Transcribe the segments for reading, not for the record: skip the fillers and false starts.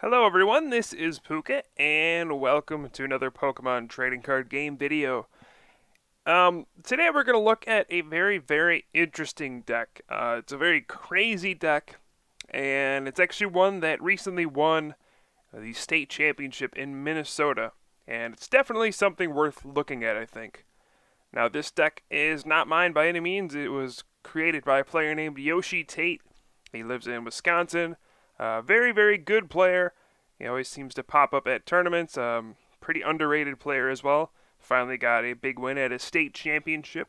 Hello everyone, this is Pooka, and welcome to another Pokemon trading card game video. Today we're going to look at a very interesting deck. It's a very crazy deck, and it's actually one that recently won the state championship in Minnesota, and it's definitely something worth looking at, I think. Now, this deck is not mine by any means. It was created by a player named Yoshi Tate. He lives in Wisconsin. Very good player. He always seems to pop up at tournaments. Pretty underrated player as well. Finally got a big win at a state championship.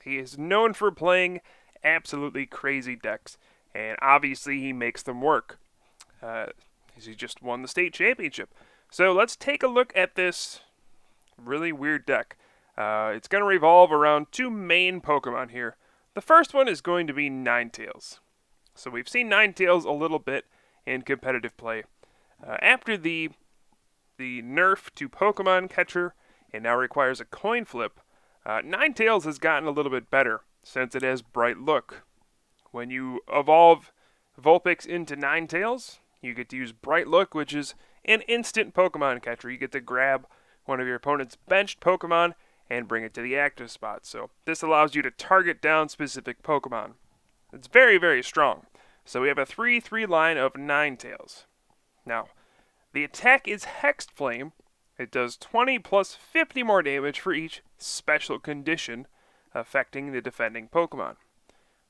He is known for playing absolutely crazy decks, and obviously he makes them work. He just won the state championship. So let's take a look at this really weird deck. It's going to revolve around two main Pokemon here. The first one is going to be Ninetales. So we've seen Ninetales a little bit in competitive play. After the nerf to Pokemon Catcher, it now requires a coin flip. Ninetales has gotten a little bit better since it has Bright Look. When you evolve Vulpix into Ninetales, you get to use Bright Look, which is an instant Pokemon Catcher. You get to grab one of your opponent's benched Pokemon and bring it to the active spot. So this allows you to target down specific Pokemon. It's very strong. So we have a 3/3 line of Ninetales. Now, the attack is Hexed Flame. It does 20 plus 50 more damage for each special condition affecting the defending Pokemon.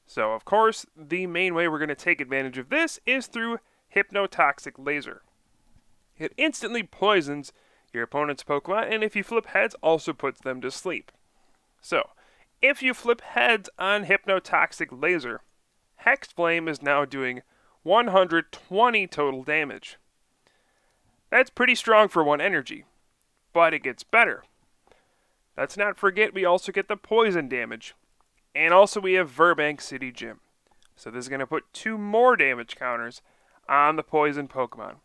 So, of course, the main way we're going to take advantage of this is through Hypnotoxic Laser. It instantly poisons your opponent's Pokemon, and if you flip heads, also puts them to sleep. So, if you flip heads on Hypnotoxic Laser, Hexed Flame is now doing 120 total damage. That's pretty strong for one energy, but it gets better. Let's not forget we also get the poison damage, and also we have Verbank City Gym. So this is going to put 2 more damage counters on the poison Pokemon.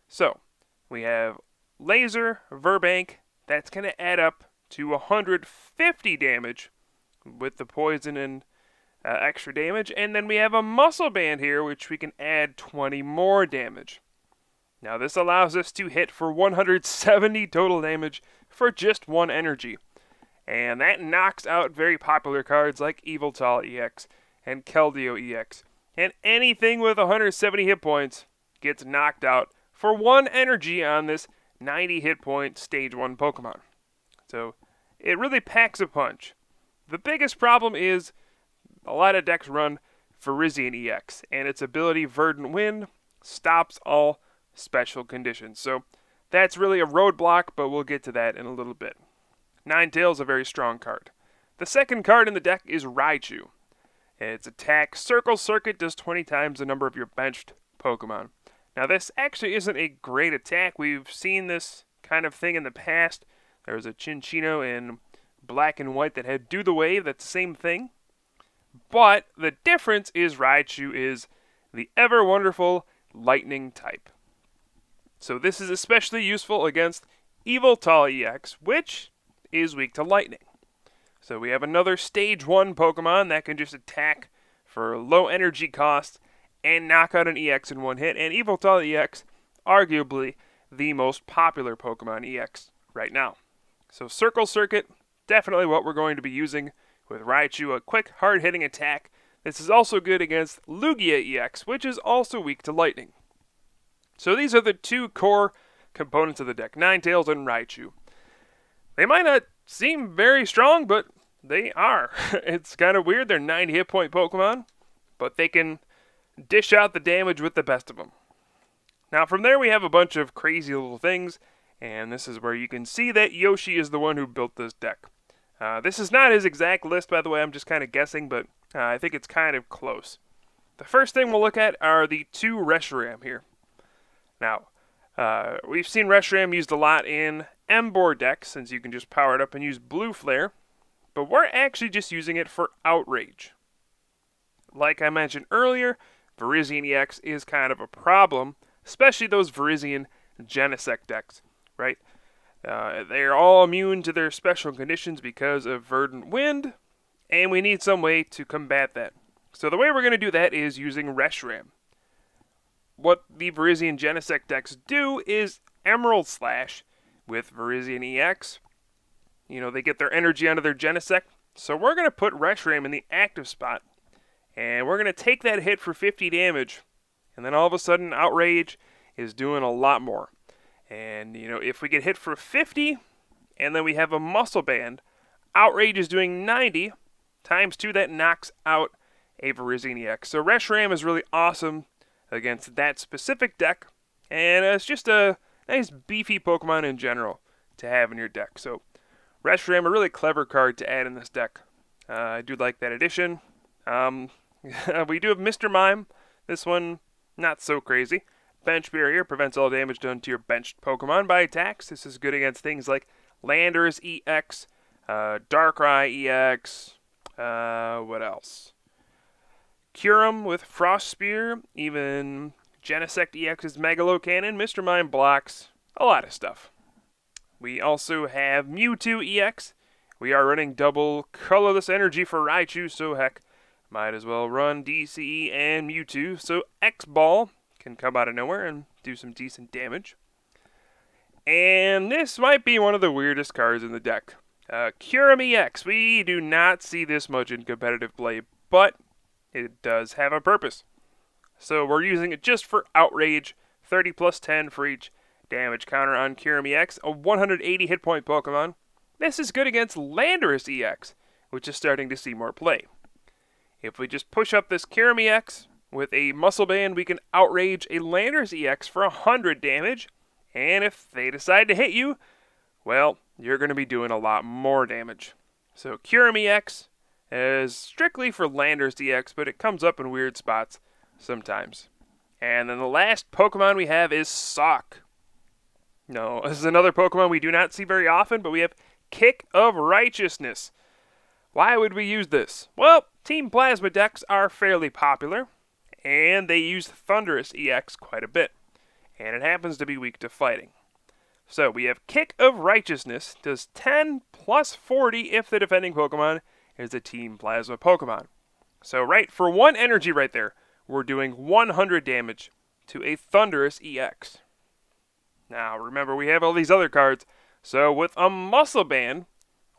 So we have Laser, Verbank, that's going to add up to 150 damage with the poison and extra damage, and then we have a Muscle Band here, which we can add 20 more damage. Now this allows us to hit for 170 total damage for just 1 energy, and that knocks out very popular cards like Yveltal EX and Keldeo EX, and anything with 170 hit points gets knocked out for 1 energy on this 90 hit point stage 1 Pokemon. So it really packs a punch. The biggest problem is a lot of decks run Virizion EX, and its ability Verdant Wind stops all special conditions. So that's really a roadblock, but we'll get to that in a little bit. Ninetales is a very strong card. The second card in the deck is Raichu. Its attack Circle Circuit does 20 times the number of your benched Pokemon. Now this actually isn't a great attack. We've seen this kind of thing in the past. There was a Chinchino in black and white that had Do the Wave. That's the same thing. But the difference is Raichu is the ever wonderful Lightning type. So this is especially useful against Yveltal EX, which is weak to lightning. So we have another stage 1 Pokemon that can just attack for low energy cost and knock out an EX in 1 hit, and Yveltal EX, arguably the most popular Pokemon EX right now. So Circle Circuit, definitely what we're going to be using with Raichu, a quick, hard-hitting attack. This is also good against Lugia EX, which is also weak to lightning. So these are the 2 core components of the deck, Ninetales and Raichu. They might not seem very strong, but they are. It's kind of weird, they're 90 hit point Pokemon, but they can dish out the damage with the best of them. Now from there we have a bunch of crazy little things, and this is where you can see that Yoshi is the one who built this deck. This is not his exact list, by the way, I'm just kind of guessing, but I think it's kind of close. The first thing we'll look at are the 2 Reshiram here. Now, we've seen Reshiram used a lot in M-Board decks, since you can just power it up and use Blue Flare, but we're actually just using it for Outrage. Like I mentioned earlier, Virizion EX is kind of a problem, especially those Virizion Genesect decks, right? They're all immune to their special conditions because of Verdant Wind, and we need some way to combat that. So the way we're going to do that is using Reshiram. what the Virizion Genesect decks do is Emerald Slash with Virizion EX. You know, they get their energy out of their Genesect. So we're going to put Reshiram in the active spot. And we're going to take that hit for 50 damage. And then all of a sudden, Outrage is doing a lot more. And, you know, if we get hit for 50, and then we have a Muscle Band, Outrage is doing 90, times 2, that knocks out a Virizion EX. So Reshiram is really awesome against that specific deck. And it's just a nice beefy Pokemon in general to have in your deck. So Reshiram, a really clever card to add in this deck. I do like that addition. We do have Mr. Mime. This one, not so crazy. Bench Barrier prevents all damage done to your benched Pokemon by attacks. This is good against things like Landorus EX, Darkrai EX, what else? Kyurem with Frost Spear, even Genesect EX's Megalo Cannon. Mr. Mime blocks a lot of stuff. We also have Mewtwo EX. We are running double colorless energy for Raichu, so heck, might as well run DCE and Mewtwo. So X-Ball can come out of nowhere and do some decent damage. And this might be one of the weirdest cards in the deck. Kyurem EX. We do not see this much in competitive play, but it does have a purpose. So we're using it just for Outrage, 30 plus 10 for each damage counter on Kyurem EX, a 180 hit point Pokemon. This is good against Landorus EX, which is starting to see more play. If we just push up this Kyurem EX with a Muscle Band, we can Outrage a Landorus EX for 100 damage, and if they decide to hit you, well, you're going to be doing a lot more damage. So Kyurem EX is strictly for Landorus EX, but it comes up in weird spots sometimes. And then the last Pokemon we have is Sock. No, this is another Pokemon we do not see very often, but we have Kick of Righteousness. Why would we use this? Well, Team Plasma decks are fairly popular, and they use Thundurus EX quite a bit, and it happens to be weak to fighting. So we have Kick of Righteousness, does 10 plus 40 if the defending Pokemon is a Team Plasma Pokemon. So right, for 1 energy right there, we're doing 100 damage to a Thundurus EX. Now, remember, we have all these other cards. So with a Muscle Band,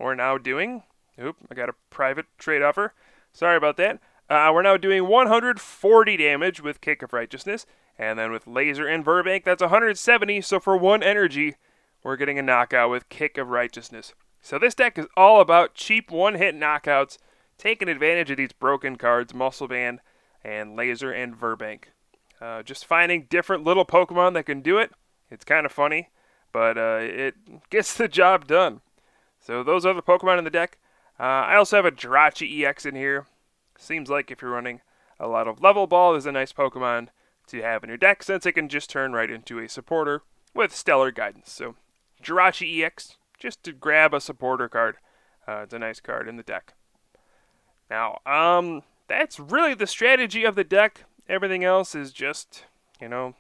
we're now doing... Oop, I got a private trade offer. Sorry about that. We're now doing 140 damage with Kick of Righteousness. And then with Laser and Verbank, that's 170. So for 1 energy, we're getting a knockout with Kick of Righteousness. So this deck is all about cheap one-hit knockouts, taking advantage of these broken cards, Muscle Band and Laser and Verbank. Just finding different little Pokemon that can do it. It's kind of funny, but it gets the job done. So those are the Pokemon in the deck. I also have a Jirachi EX in here. Seems like if you're running a lot of Level Ball, is a nice Pokemon to have in your deck, since it can just turn right into a supporter with Stellar Guidance. So Jirachi EX, just to grab a supporter card. It's a nice card in the deck. Now, that's really the strategy of the deck. Everything else is just, you know,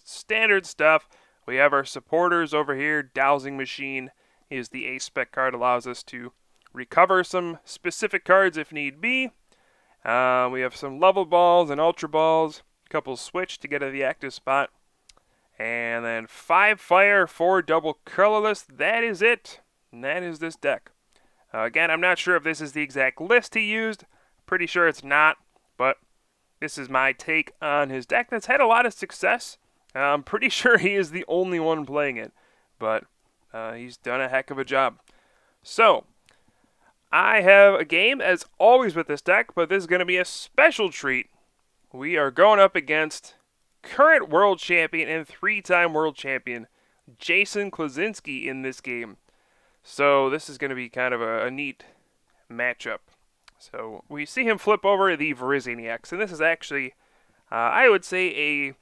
standard stuff. We have our supporters over here. Dowsing Machine is the A-Spec card, allows us to recover some specific cards if need be. We have some Level Balls and Ultra Balls, a couple Switch to get to the active spot. And then 5 Fire, 4 double colorless. That is it. And that is this deck. Again, I'm not sure if this is the exact list he used. Pretty sure it's not, but this is my take on his deck that's had a lot of success. I'm pretty sure he is the only one playing it, but he's done a heck of a job. So, I have a game, as always with this deck, but this is going to be a special treat. We are going up against current World Champion and 3-time World Champion Jason Klaczynski in this game. So this is going to be kind of a neat matchup. So we see him flip over the Virizion EX, and this is actually, I would say, a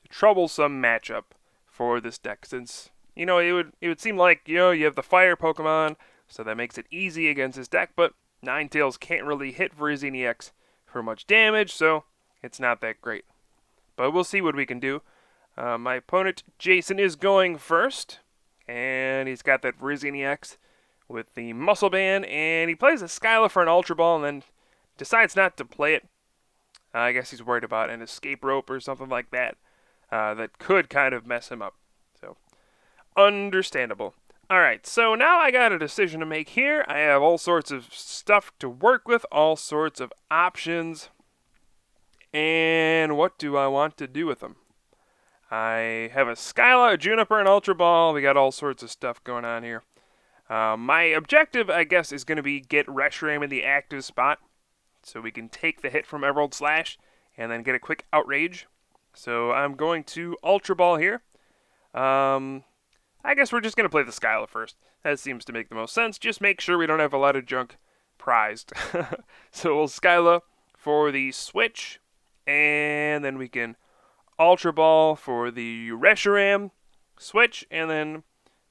troublesome matchup for this deck, since, you know, it would seem like, you know, you have the fire Pokemon, so that makes it easy against his deck, but Ninetales can't really hit Virizion EX for much damage, so it's not that great. But we'll see what we can do. My opponent, Jason, is going first, and he's got that Virizion EX with the Muscle Band, and he plays a Skyla for an Ultra Ball, and then decides not to play it. I guess he's worried about an escape rope or something like that. That could kind of mess him up. So, understandable. Alright, so now I got a decision to make here. I have all sorts of stuff to work with, all sorts of options. And what do I want to do with them? I have a Skyla, a Juniper, an Ultra Ball. We got all sorts of stuff going on here. My objective, I guess, is going to be get Reshiram in the active spot, so we can take the hit from Emerald Slash and then get a quick Outrage. So I'm going to Ultra Ball here. I guess we're just going to play the Skyla first. That seems to make the most sense. Just make sure we don't have a lot of junk prized. So we'll Skyla for the switch, and then we can Ultra Ball for the Reshiram, switch, and then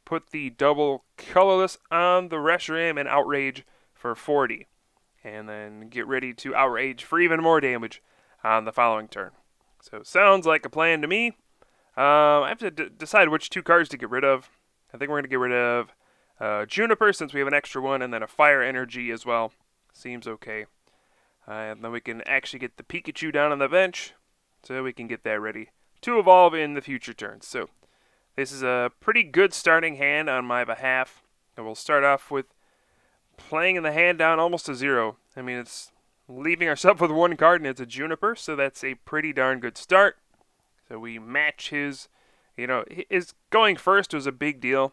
put the double colorless on the Reshiram and Outrage for 40. And then get ready to Outrage for even more damage on the following turn. So sounds like a plan to me. I have to decide which 2 cards to get rid of. I think we're going to get rid of Juniper since we have an extra one, and then a Fire Energy as well. Seems okay. And then we can actually get the Pikachu down on the bench, so we can get that ready to evolve in the future turns. So this is a pretty good starting hand on my behalf. And we'll start off with playing in the hand down almost to 0. I mean, it's leaving ourselves with 1 card, and it's a Juniper, so that's a pretty darn good start. So we match his, his going first was a big deal.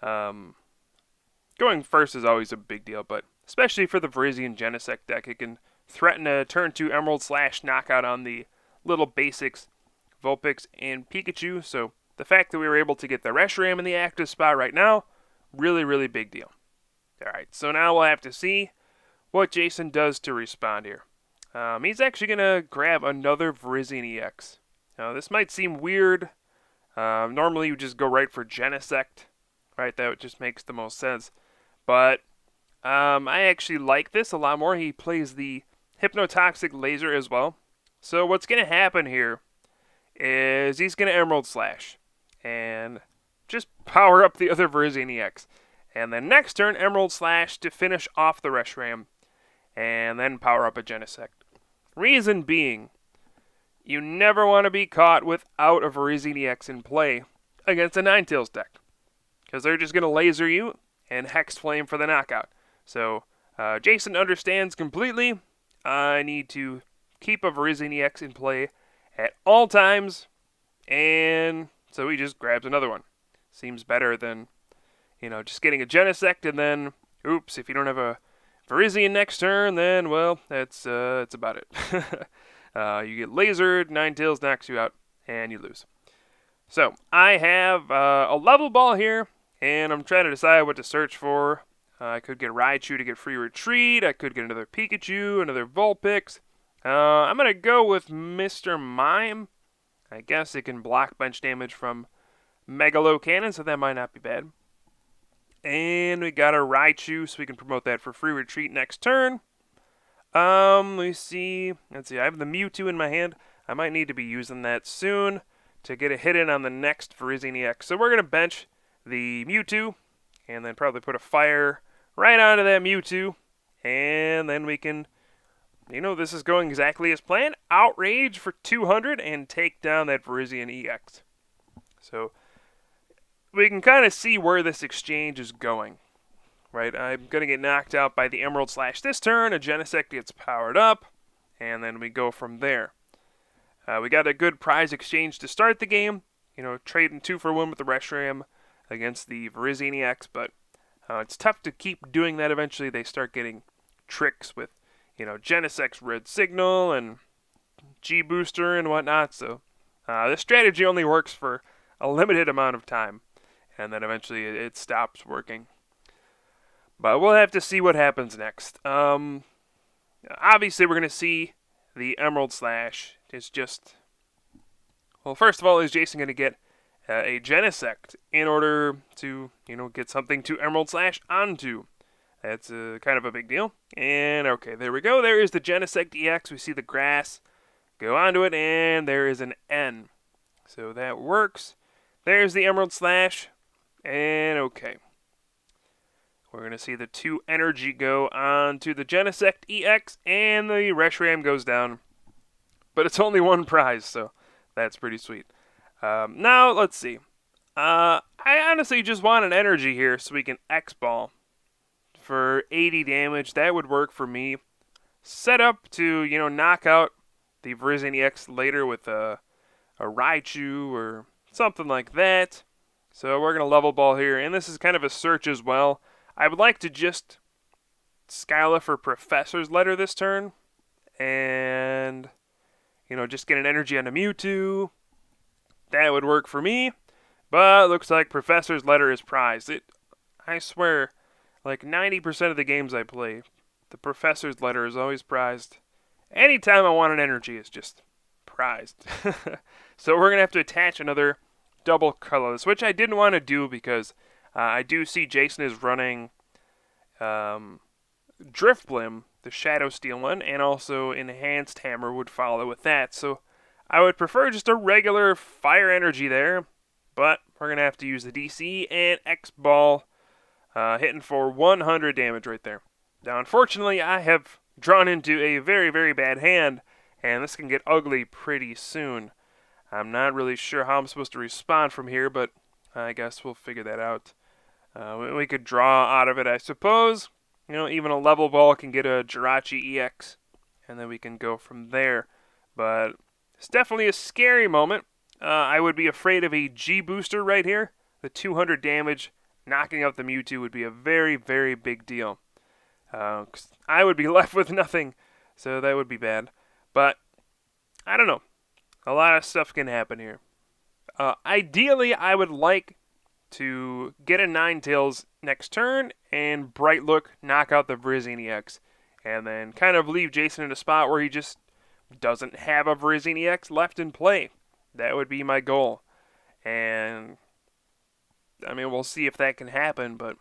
Going first is always a big deal, but especially for the Virizion Genesect deck, it can threaten a turn 2 Emerald Slash knockout on the little basics, Vulpix and Pikachu. So the fact that we were able to get the Reshiram in the active spot right now, really, really big deal. Alright, so now we'll have to see what Jason does to respond here. He's actually going to grab another Virizion EX. Now, this might seem weird. Normally you just go right for Genesect, right? That just makes the most sense. But I actually like this a lot more. He plays the Hypnotoxic Laser as well. So what's going to happen here is he's going to Emerald Slash and just power up the other Virizion EX. And then next turn, Emerald Slash to finish off the Reshiram, and then power up a Genesect. Reason being, you never want to be caught without a Virizion EX in play against a Ninetales deck, because they're just going to laser you and Hex Flame for the knockout. So Jason understands completely. I need to keep a Virizion EX in play at all times, and so he just grabs another one. Seems better than, just getting a Genesect and then, oops, if you don't have a Virizion next turn, then, well, that's about it. You get lasered, Ninetales knocks you out, and you lose. So, I have a level ball here, and I'm trying to decide what to search for. I could get Raichu to get free retreat, I could get another Pikachu, another Vulpix. I'm going to go with Mr. Mime. I guess it can block bench damage from Megalo Cannon, so that might not be bad. And we got a Raichu, so we can promote that for free retreat next turn. Let's see, I have the Mewtwo in my hand. I might need to be using that soon to get a hit in on the next Virizion EX. So we're going to bench the Mewtwo, and then probably put a fire right onto that Mewtwo. And then we can, this is going exactly as planned. Outrage for 200 and take down that Virizion EX. So we can kind of see where this exchange is going, right? I'm going to get knocked out by the Emerald Slash this turn. A Genesect gets powered up, and then we go from there. We got a good prize exchange to start the game. Trading 2 for 1 with the Reshiram against the Virizion EX, but it's tough to keep doing that. Eventually they start getting tricks with, Genesect's Red Signal and G-Booster and whatnot. So this strategy only works for a limited amount of time, and then eventually it stops working. But we'll have to see what happens next. Obviously, we're going to see the Emerald Slash. It's just, well, first of all, is Jason going to get a Genesect in order to, get something to Emerald Slash onto? That's kind of a big deal. And, okay, there we go. There is the Genesect EX. We see the grass go onto it, and there is an N. So that works. There's the Emerald Slash, and okay. We're going to see the 2 energy go on to the Genesect EX, and the Reshiram goes down but it's only one prize, so that's pretty sweet. Now, let's see. I honestly just want an energy here so we can X-Ball for 80 damage. That would work for me. Set up to, knock out the Virizion EX later with a Raichu or something like that. So we're going to level ball here, and this is kind of a search as well. I would like to just Skyla for Professor's Letter this turn, and, just get an energy on a Mewtwo. That would work for me, but looks like Professor's Letter is prized. I swear, like 90% of the games I play, the Professor's Letter is always prized. Anytime I want an energy, it's just prized. So we're going to have to attach another double colorless, which I didn't want to do because I do see Jason is running Drifblim, the Shadow Steel one, and also Enhanced Hammer would follow with that. So I would prefer just a regular fire energy there, but we're going to have to use the DC and X-Ball, hitting for 100 damage right there. Now, unfortunately, I have drawn into a very, very bad hand, and this can get ugly pretty soon. I'm not really sure how I'm supposed to respond from here, but I guess we'll figure that out. We could draw out of it, I suppose. Even a level ball can get a Jirachi EX, and then we can go from there. But it's definitely a scary moment. I would be afraid of a G-Booster right here. The 200 damage knocking out the Mewtwo would be a very, very big deal. 'Cause I would be left with nothing, so that would be bad. But, I don't know. A lot of stuff can happen here. Ideally, I would like to get a Ninetales next turn and Bright Look knock out the Virizion EX. And then kind of leave Jason in a spot where he just doesn't have a Virizion EX left in play. That would be my goal. And, I mean, we'll see if that can happen, but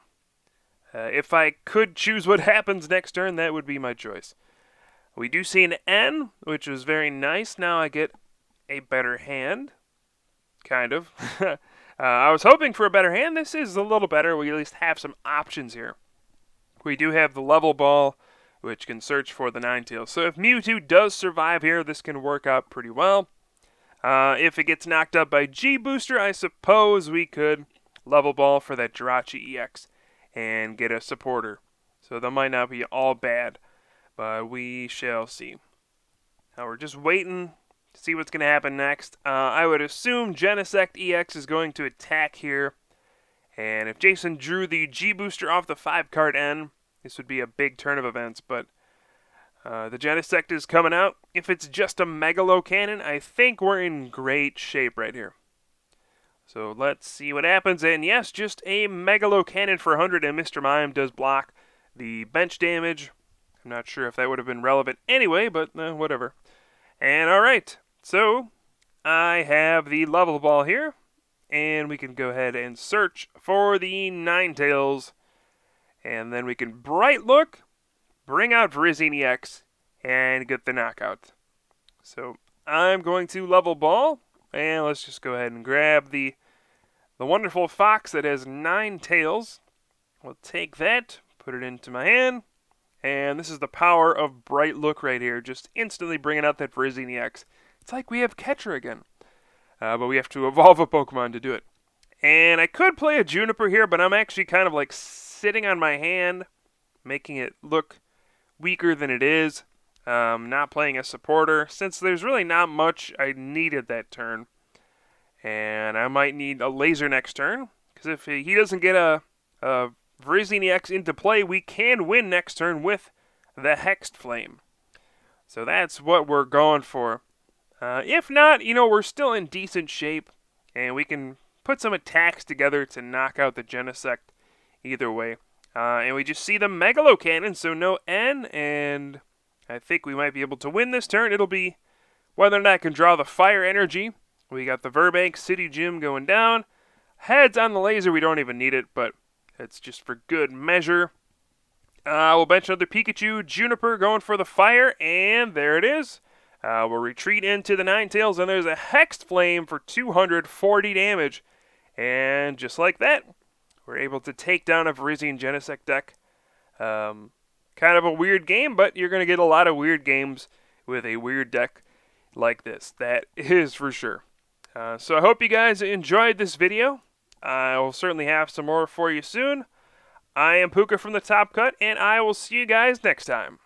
if I could choose what happens next turn, that would be my choice. We do see an N, which was very nice. Now I get a better hand. Kind of. I was hoping for a better hand. This is a little better. We at least have some options here. We do have the level ball, which can search for the Ninetales. So if Mewtwo does survive here, this can work out pretty well. If it gets knocked up by G-Booster, I suppose we could level ball for that Jirachi EX and get a supporter. So that might not be all bad, but we shall see. Now we're just waiting to see what's going to happen next. I would assume Genesect EX is going to attack here. And if Jason drew the G-Booster off the 5-card N, this would be a big turn of events, but the Genesect is coming out. If it's just a Megalo Cannon, I think we're in great shape right here. So let's see what happens. And yes, just a Megalo Cannon for 100, and Mr. Mime does block the bench damage. I'm not sure if that would have been relevant anyway, but whatever. And alright, so I have the level ball here, and we can go ahead and search for the Ninetales. And then we can Bright Look, bring out Virizion EX, and get the knockout. So I'm going to level ball, and let's just go ahead and grab the wonderful fox that has 9 tails. We'll take that, put it into my hand, and this is the power of Bright Look right here, just instantly bringing out that Virizion EX. It's like we have Catcher again, but we have to evolve a Pokemon to do it. And I could play a Juniper here, but I'm actually kind of like sitting on my hand, making it look weaker than it is. Not playing a supporter, since there's really not much I needed that turn. And I might need a laser next turn, because if he doesn't get a Virizion EX into play, we can win next turn with the Hexed Flame. So that's what we're going for. If not, we're still in decent shape, and we can put some attacks together to knock out the Genesect either way. And we just see the Megalo Cannon, so no N, and I think we might be able to win this turn. It'll be whether or not I can draw the Fire Energy. We got the Verbank City Gym going down. Heads on the laser, we don't even need it, but it's just for good measure. We'll bench another Pikachu, Juniper going for the fire, and there it is. We'll retreat into the Ninetales, and there's a Hexed Flame for 240 damage. And just like that, we're able to take down a Virizion Genesect deck. Kind of a weird game, but you're going to get a lot of weird games with a weird deck like this. That is for sure. So I hope you guys enjoyed this video. I will certainly have some more for you soon. I am Pooka from the Top Cut, and I will see you guys next time.